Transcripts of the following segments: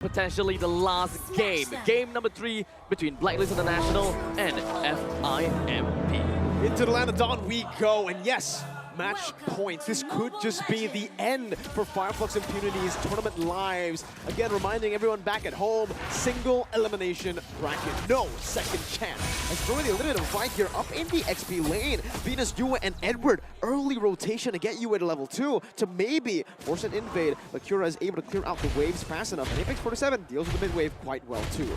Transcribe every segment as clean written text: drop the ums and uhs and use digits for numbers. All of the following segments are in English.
potentially the last game. Game number 3 between Blacklist International and FIMP. Into the land of dawn we go, and yes, match points. This could just be the end for Flux Impunity's tournament lives. Again, reminding everyone back at home, single elimination bracket, no second chance. As throwing the limited fight here up in the XP lane, Venus, Yue, and Edward, early rotation to get Yue to level 2 to maybe force an invade, but Kura is able to clear out the waves fast enough, and Apex 47 deals with the mid wave quite well too.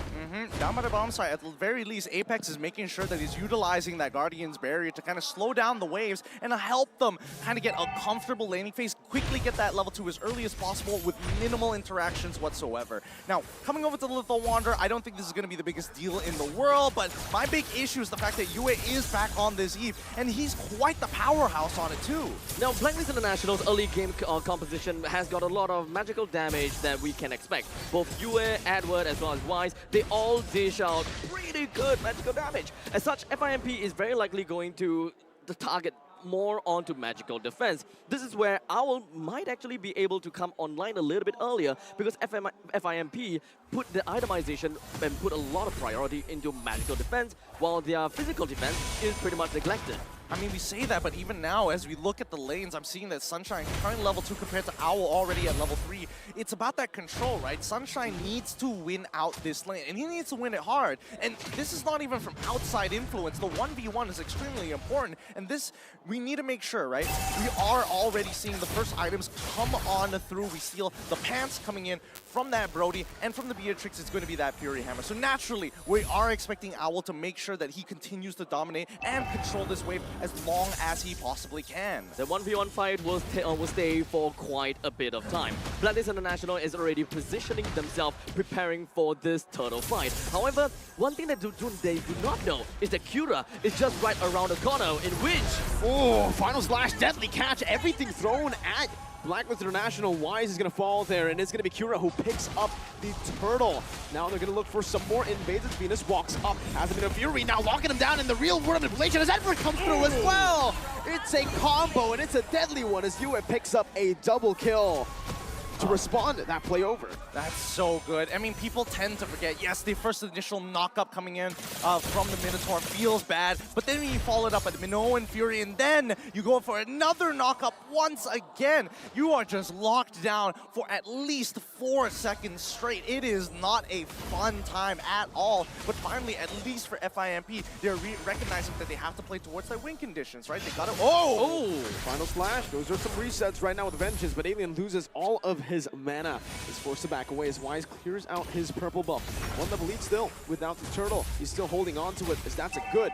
Down by the bomb side, at the very least, Apex is making sure that he's utilizing that Guardian's barrier to kind of slow down the waves and help them kind of get a comfortable laning phase, quickly get that level 2 as early as possible with minimal interactions whatsoever. Now, coming over to the Lethal Wanderer, I don't think this is going to be the biggest deal in the world, but my big issue is the fact that Yue is back on this Eve, and he's quite the powerhouse on it too. Now, Blacklist International's early game composition has got a lot of magical damage that we can expect. Both Yue, Edward, as well as Wise, they all dish out pretty good magical damage. As such, FIMP is very likely going to target more onto magical defense. This is where Owl might actually be able to come online a little bit earlier because FIMP put the itemization and put a lot of priority into magical defense while their physical defense is pretty much neglected. I mean, we say that, but even now, as we look at the lanes, I'm seeing that Sunshine currently level 2 compared to Owl already at level 3. It's about that control, right? Sunshine needs to win out this lane, and he needs to win it hard. And this is not even from outside influence. The 1v1 is extremely important, and this, we need to make sure, right? We are already seeing the first items come on through. We steal the pants coming in from that Brody, and from the Beatrix, it's going to be that Fury Hammer. So naturally, we are expecting Owl to make sure that he continues to dominate and control this wave as long as he possibly can. The 1v1 fight will stay for quite a bit of time. Blacklist International is already positioning themselves, preparing for this turtle fight. However, one thing that they do not know is that Kura is just right around the corner, in which... Oh, final slash, deadly catch, everything thrown at Blacklist International. Wise is going to fall there, and it's going to be Kura who picks up the turtle. Now they're going to look for some more invades as Venus walks up. Has a bit of fury, now locking him down in the real world manipulation as Edward comes through as well. It's a combo, and it's a deadly one as Yue picks up a double kill to respond to that play over. That's so good. I mean, people tend to forget, yes, the first initial knock-up coming in from the Minotaur feels bad, but then when you follow it up at Minoan Fury, and then you go for another knock-up once again, you are just locked down for at least 4 seconds straight. It is not a fun time at all, but finally, at least for FIMP, they're recognizing that they have to play towards their win conditions, right? They got it. Oh! Final splash. Those are some resets right now with Vengeance, but Alien loses all of his mana. Is forced to back away as Wise clears out his purple buff. One level lead still without the turtle. He's still holding on to it as that's a good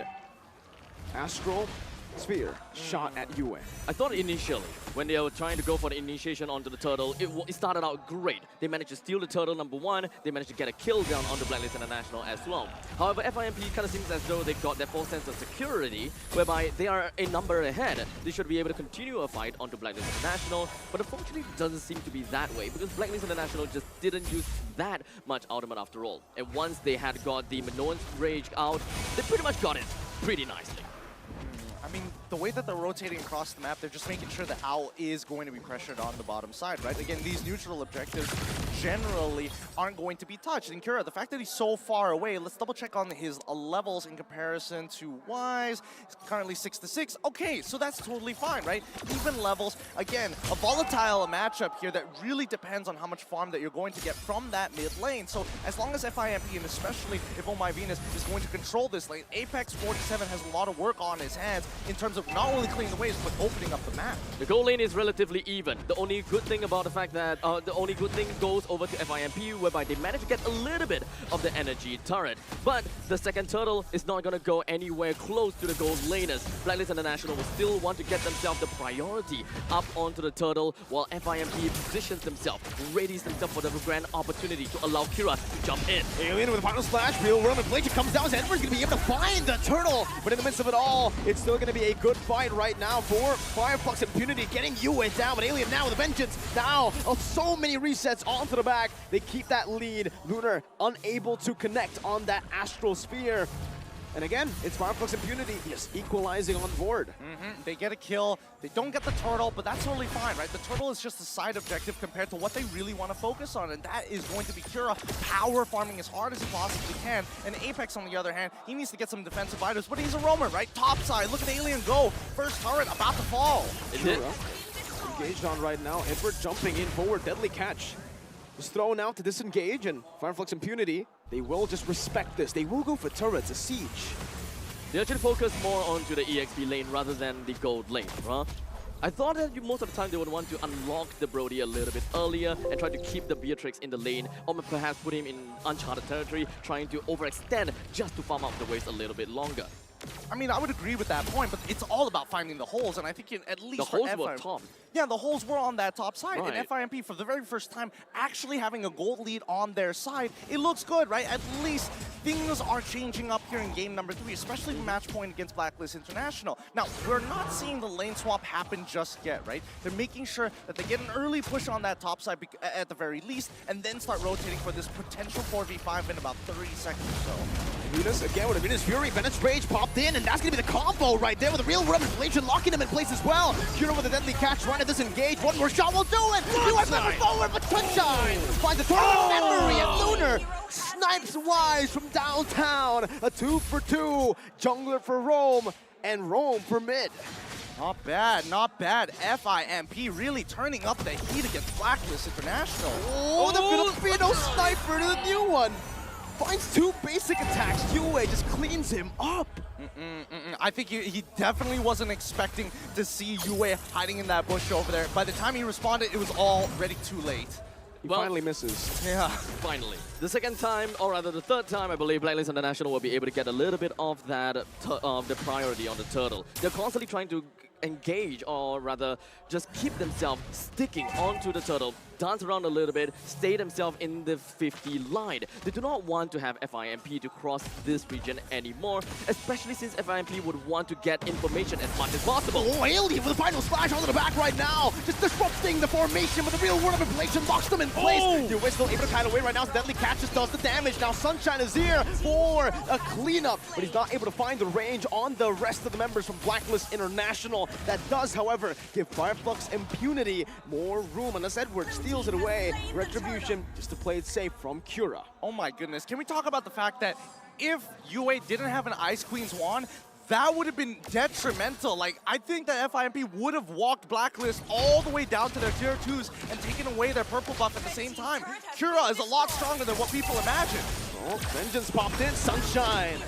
Astral Sphere shot at Yue. I thought initially, when they were trying to go for the initiation onto the turtle, it started out great. They managed to steal the turtle, number 1. They managed to get a kill down on the Blacklist International as well. However, FIMP kind of seems as though they've got their full sense of security, whereby they are a number ahead. They should be able to continue a fight onto Blacklist International, but unfortunately it doesn't seem to be that way, because Blacklist International just didn't use that much ultimate after all. And once they had got the Minoan's Rage out, they pretty much got it pretty nicely. I mean, the way that they're rotating across the map, they're just making sure that Owl is going to be pressured on the bottom side, right? Again, these neutral objectives generally aren't going to be touched. And Kura, the fact that he's so far away, let's double check on his levels in comparison to Wise. He's currently 6-6. Okay, so that's totally fine, right? Even levels. Again, a volatile matchup here that really depends on how much farm that you're going to get from that mid lane. So as long as FIMP, and especially if Oh My Venus is going to control this lane, Apex 47 has a lot of work on his hands in terms of not only clearing the waves, but opening up the map. The goal lane is relatively even. The only good thing about the fact that, the only good thing goes over to FIMP, whereby they manage to get a little bit of the energy turret. But the second turtle is not going to go anywhere close to the gold laners. Blacklist International will still want to get themselves the priority up onto the turtle, while FIMP positions themselves, readies themselves for the grand opportunity to allow Kira to jump in. Alien with a final splash, real world manipulation comes down, so Edward's going to be able to find the turtle. But in the midst of it all, it's still going to be a good fight right now for Flux Impunity, getting Yue down, but Alien now with a vengeance. Now, so many resets onto the back. They keep that lead. Lunar unable to connect on that Astral Sphere. And again, it's Flux Impunity just equalizing on board. They get a kill, they don't get the turtle, but that's totally fine, right? The turtle is just a side objective compared to what they really want to focus on, and that is going to be Kira power farming as hard as he possibly can. And Apex, on the other hand, he needs to get some defensive items, but he's a roamer, right? Top side, look at Alien go. First turret about to fall. Engaged on right now. Edward jumping in forward, deadly catch. Just thrown out to disengage, and Flux Impunity, they will just respect this. They will go for turrets, a siege. They actually focus more onto the EXP lane rather than the gold lane, huh? I thought that most of the time they would want to unlock the Brody a little bit earlier and try to keep the Beatrix in the lane, or perhaps put him in uncharted territory, trying to overextend just to farm up the waves a little bit longer. I mean, I would agree with that point, but it's all about finding the holes, and I think at least the for holes FIMP, were top. Yeah, the holes were on that top side, Right. and FIMP, for the very first time, actually having a gold lead on their side, it looks good, right? At least things are changing up here in game number 3, especially match point against Blacklist International. Now, we're not seeing the lane swap happen just yet, right? They're making sure that they get an early push on that top side at the very least, and then start rotating for this potential 4v5 in about 30 seconds or so. Venus again with a Venus Fury. Venus Rage popped in, and that's going to be the combo right there with a real rub inflation locking him in place as well. Kira with a deadly catch, trying to disengage. One more shot will do it. You are moving forward, but Sunshine finds a tournament memory, and Lunar snipes wise from downtown. A 2 for 2. Jungler for Rome, and Rome for mid. Not bad, not bad. FIMP really turning up the heat against Blacklist International. Oh, the Filipino sniper to the new one. Finds 2 basic attacks. UA just cleans him up. I think he definitely wasn't expecting to see Yue hiding in that bush over there. By the time he responded, it was already too late. He finally misses. Yeah. Finally. The second time, or rather the third time, I believe Blacklist International will be able to get a little bit of that, the priority on the turtle. They're constantly trying to engage, or rather just keep themselves sticking onto the turtle, dance around a little bit, stay themselves in the 50 line. They do not want to have FIMP to cross this region anymore, especially since FIMP would want to get information as much as possible. Oh, Alien with the final splash onto the back right now. Just disrupting the formation with the real word of inflation, locks them in place. You're still able to kite away right now. Deadly catch just does the damage. Now Sunshine is here for a cleanup, but he's not able to find the range on the rest of the members from Blacklist International. That does, however, give Flux Impunity more room, unless Edward steals it away. Retribution just to play it safe from Kira. Oh my goodness. Can we talk about the fact that if Yue didn't have an Ice Queen's wand, that would have been detrimental. Like, I think that FIMP would have walked Blacklist all the way down to their tier 2s and taken away their purple buff at the same time. Kira is a lot stronger than what people imagine. Oh, Vengeance popped in. Sunshine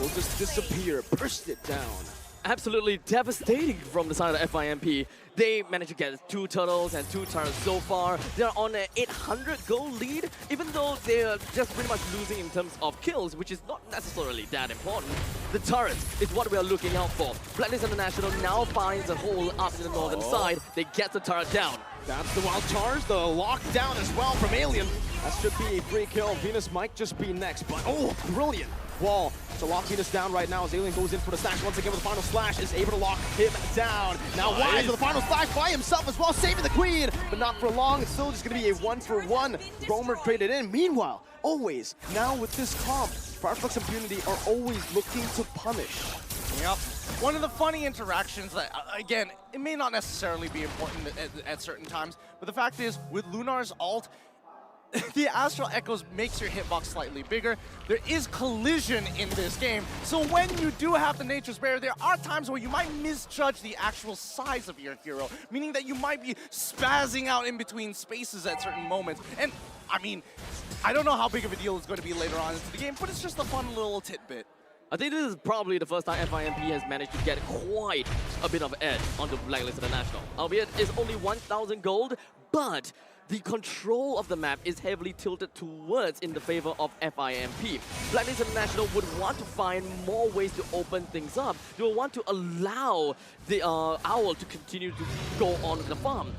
will just disappear, burst it down. Absolutely devastating from the side of FIMP. They managed to get 2 turtles and 2 turrets so far. They're on an 800 goal lead, even though they're just pretty much losing in terms of kills, which is not necessarily that important. The turrets is what we are looking out for. Blacklist International now finds a hole up in the northern side. They get the turret down. That's the wild charge, the lockdown as well from Alien. That should be a free kill. Venus might just be next, but oh, brilliant wall to lock Venus down right now as Alien goes in for the slash once again with the final slash, is able to lock him down. Now Wise with the final slash by himself as well, saving the queen, but not for long. It's still just going to be a 1-for-1. Roamer traded in. Meanwhile, always, now with this comp, Flux Impunity are always looking to punish. Yep. One of the funny interactions that, again, it may not necessarily be important at certain times, but the fact is, with Lunar's ult, the Astral Echoes makes your hitbox slightly bigger. There is collision in this game, so when you do have the Nature's Barrier, there are times where you might misjudge the actual size of your hero, meaning that you might be spazzing out in between spaces at certain moments. And, I mean, I don't know how big of a deal it's going to be later on into the game, but it's just a fun little tidbit. I think this is probably the first time FIMP has managed to get quite a bit of edge onto Blacklist International. Albeit it's only 1,000 gold, but the control of the map is heavily tilted towards in the favor of FIMP. Blacklist International would want to find more ways to open things up. They will want to allow the Owl to continue to go on the farm.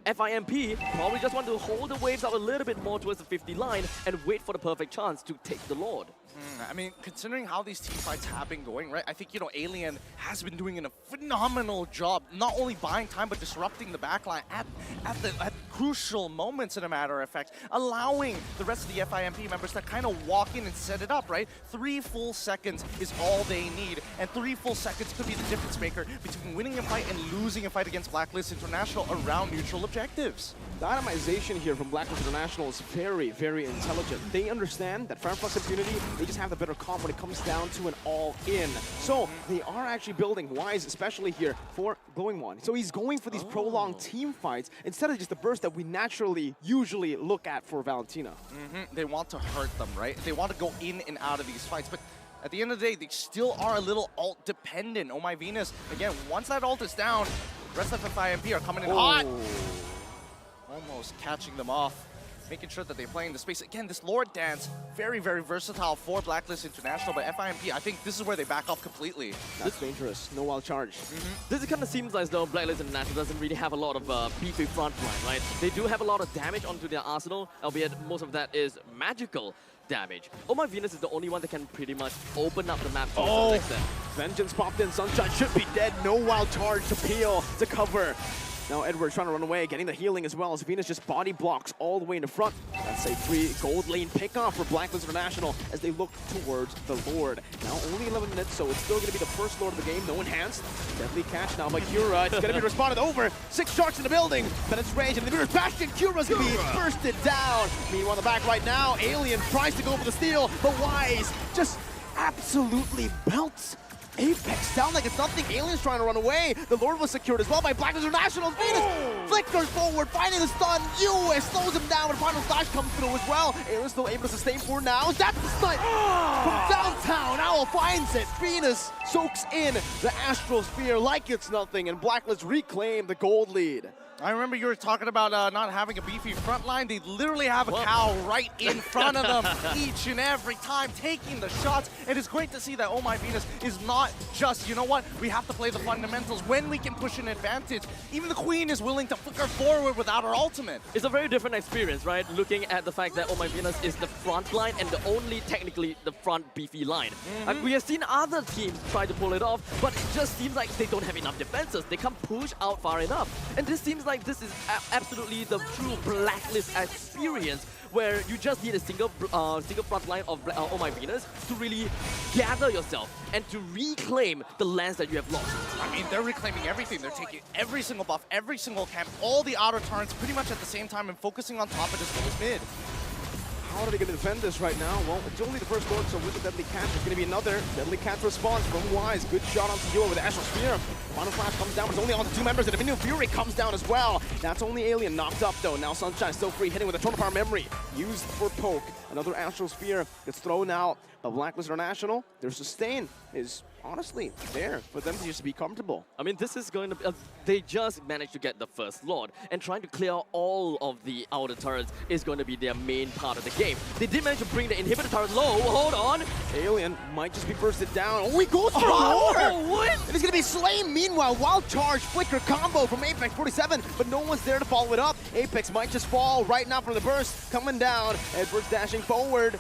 FIMP probably just want to hold the waves up a little bit more towards the 50 line and wait for the perfect chance to take the Lord. I mean, considering how these team fights have been going, right? I think, you know, Alien has been doing a phenomenal job, not only buying time, but disrupting the backline at crucial moments, in a matter of fact, allowing the rest of the FIMP members to kind of walk in and set it up, right? 3 full seconds is all they need, and 3 full seconds could be the difference maker between winning a fight and losing a fight against Blacklist International around neutral objectives. The itemization here from Blacklist International is very, very intelligent. They understand that Flux Impunity, they just have the better comp when it comes down to an all-in. So they are actually building Wise, especially here, for Glowing One. So he's going for these prolonged team fights instead of just the burst that we naturally usually look at for Valentina. They want to hurt them, right? They want to go in and out of these fights, but at the end of the day, they still are a little ult dependent. Oh my Venus, again, once that ult is down, the rest of the FIMP are coming in hot. Almost catching them off, making sure that they play in the space. Again, this Lord dance, very, very versatile for Blacklist International, but FIMP, I think this is where they back off completely. That's dangerous. No wild charge. This kind of seems as though Blacklist International doesn't really have a lot of beefy front line, right? They do have a lot of damage onto their arsenal, albeit most of that is magical damage. Oh my Venus is the only one that can pretty much open up the map to some extent. Vengeance popped in. Sunshine should be dead. No wild charge to peel, to cover. Now Edward's trying to run away, getting the healing as well as Venus just body blocks all the way in the front. That's a free gold lane pickoff for Blacklist International as they look towards the Lord. Now only 11 minutes, so it's still going to be the first Lord of the game. No enhanced. Deadly catch now by Cura. It's going to be responded over. 6 sharks in the building. But it's Rage and the Mirror's Bastion. Cura's going to be bursted down. Meanwhile, in the back right now, Alien tries to go for the steal, but Wise just absolutely belts Apex down like it's nothing. Alien's trying to run away. The Lord was secured as well by Blacklist International. Venus flickers forward, finding the stun. US slows him down, but final flash comes through as well. Alien's still able to sustain for now. That's the snipe from downtown. Owl finds it. Venus soaks in the Astral Sphere like it's nothing, and Blacklist reclaim the gold lead. I remember you were talking about not having a beefy front line. They literally have a cow right in front of them each and every time, taking the shots. And it's great to see that Oh My Venus is not just, you know what, we have to play the fundamentals when we can push an advantage. Even the Queen is willing to flicker forward without her ultimate. It's a very different experience, right? Looking at the fact that Oh My Venus is the front line and the only technically the front beefy line. And we have seen other teams try to pull it off, but it just seems like they don't have enough defenses. They can't push out far enough. And this seems like this is absolutely the true Blacklist experience, where you just need a single front line of Oh My Venus to really gather yourself and to reclaim the lands that you have lost. I mean, they're reclaiming everything. They're taking every single buff, every single camp, all the outer turrets pretty much at the same time and focusing on top of as well as mid. How are they going to defend this right now? Well, it's only the first Lord, so with the Deadly Catch, there's going to be another Deadly Catch response from Wise. Good shot onto Duo with the Astral Sphere. Final Flash comes down, but it's only on to 2 members, and Divinium Fury comes down as well. That's only Alien knocked up, though. Now Sunshine still free, hitting with a Total Power Memory. Used for poke. Another Astral Sphere gets thrown out. But Blacklist International, their sustain is honestly there for them to just be comfortable. I mean, this is going to be... they just managed to get the first Lord, and trying to clear all of the outer turrets is going to be their main part of the game. They did manage to bring the inhibitor turret low. Hold on. Alien might just be bursted down. Oh, he goes for a Lord! What? And he's going to be slain. Meanwhile, Wild Charge, Flicker combo from Apex 47, but no one's there to follow it up. Apex might just fall right now from the burst. Coming down. Edwards dashing forward.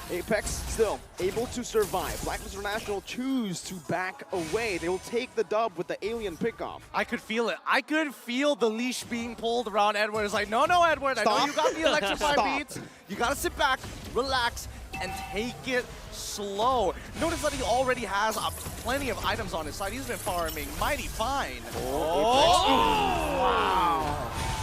Apex still able to survive. Blacklist International choose to back away. They will take the dub with the Alien pickoff. I could feel it. I could feel the leash being pulled around Edward. It's like, no, Edward, Stop. I know you got the electrify Stop. beats. You gotta sit back, relax, and take it slow. Notice that he already has plenty of items on his side. He's been farming mighty fine. Wow.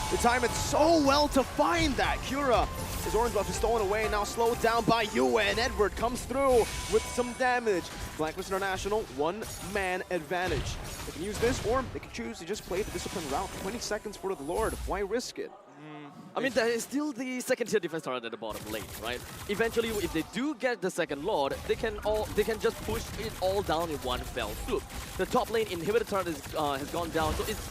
They time it so well to find that. Cura, his orange buff is stolen away, now slowed down by Yue, and Edward comes through with some damage. Blacklist International, 1-man advantage. They can use this, or they can choose to just play the discipline route. 20 seconds for the Lord. Why risk it? I mean, there is still the second-tier defense turret at the bottom lane, right? Eventually, if they do get the second Lord, they can just push it all down in one fell swoop. The top lane inhibitor turret has gone down, so it's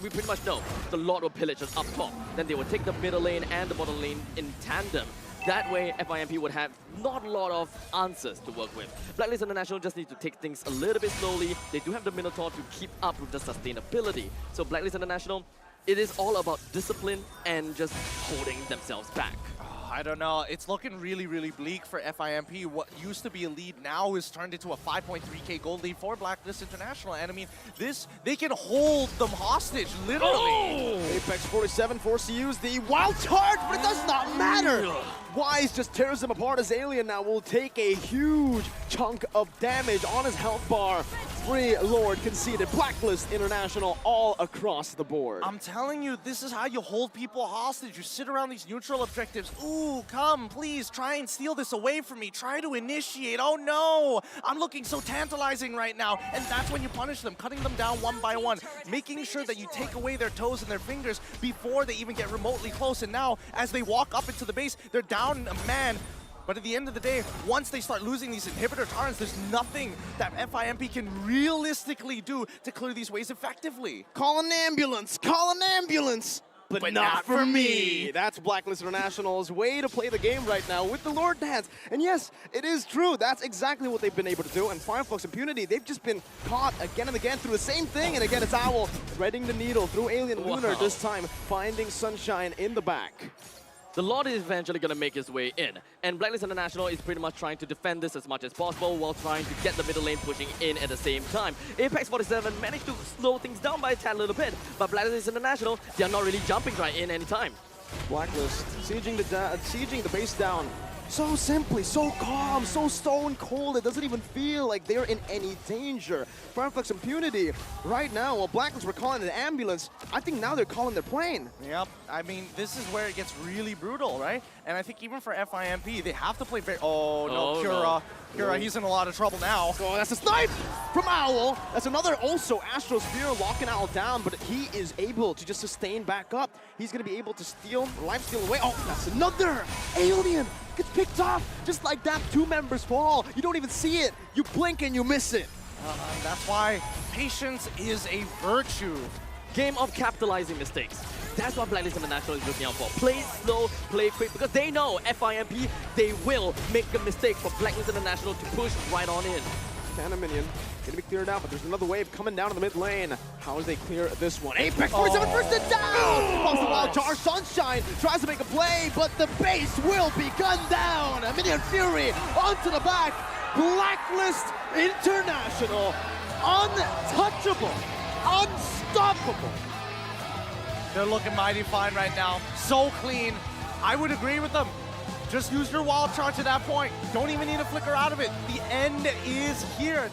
we pretty much know the Lord will pillage us up top. Then they will take the middle lane and the bottom lane in tandem. That way, FIMP would have not a lot of answers to work with. Blacklist International just need to take things a little bit slowly. They do have the Minotaur to keep up with the sustainability. So Blacklist International, it is all about discipline and just holding themselves back. I don't know. It's looking really, really bleak for FIMP. What used to be a lead now is turned into a 5.3k gold lead for Blacklist International. And I mean, they can hold them hostage, literally. Oh! Apex 47 forced to use the wild charge, but it does not matter. Wise just tears him apart as Alien now will take a huge chunk of damage on his health bar. Free Lord conceded. Blacklist International all across the board. I'm telling you, this is how you hold people hostage. You sit around these neutral objectives. Ooh, come, please, try and steal this away from me. Try to initiate. Oh no, I'm looking so tantalizing right now. And that's when you punish them, cutting them down one by one, making sure that you take away their toes and their fingers before they even get remotely close. And now, as they walk up into the base, they're down a man. But at the end of the day, once they start losing these inhibitor turrets, there's nothing that FIMP can realistically do to clear these waves effectively. Call an ambulance! Call an ambulance! But not for me! That's Blacklist International's way to play the game right now with the Lord Dance. And yes, it is true. That's exactly what they've been able to do. And Flux Impunity, they've just been caught again and again through the same thing. And again, it's Owl threading the needle through Alien Lunar, this time finding Sunshine in the back. The Lord is eventually going to make his way in, and Blacklist International is pretty much trying to defend this as much as possible while trying to get the middle lane pushing in at the same time. Apex 47 managed to slow things down by a tad little bit, but Blacklist International, they are not really jumping right in anytime. Blacklist sieging the base down. So simply, so calm, so stone cold, it doesn't even feel like they're in any danger. Flux Impunity, right now, while Blacklist were calling an ambulance, I think now they're calling their plane. Yep, I mean, this is where it gets really brutal, right? And I think even for FIMP, they have to play very... Oh, no, Cura. Cura, he's in a lot of trouble now. Oh, that's a snipe from Owl. That's another also Astro Spear locking Owl down, but he is able to just sustain back up. He's going to be able to steal, life steal away. Oh, that's another Alien. Gets picked off just like that. 2 members fall. You don't even see it. You blink and you miss it. That's why patience is a virtue. Game of capitalizing mistakes. That's what Blacklist International is looking out for. Play slow, play quick, because they know FIMP, they will make a mistake for Blacklist International to push right on in. Cannon minion gonna be cleared out, but there's another wave coming down in the mid lane. How do they clear this one? Apex 47 first and down! Pops the wild jar. Sunshine tries to make a play, but the base will be gunned down. A Minion Fury onto the back. Blacklist International, untouchable, unstoppable. They're looking mighty fine right now. So clean. I would agree with them. Just use your wild charge at that point. Don't even need to flicker out of it. The end is here.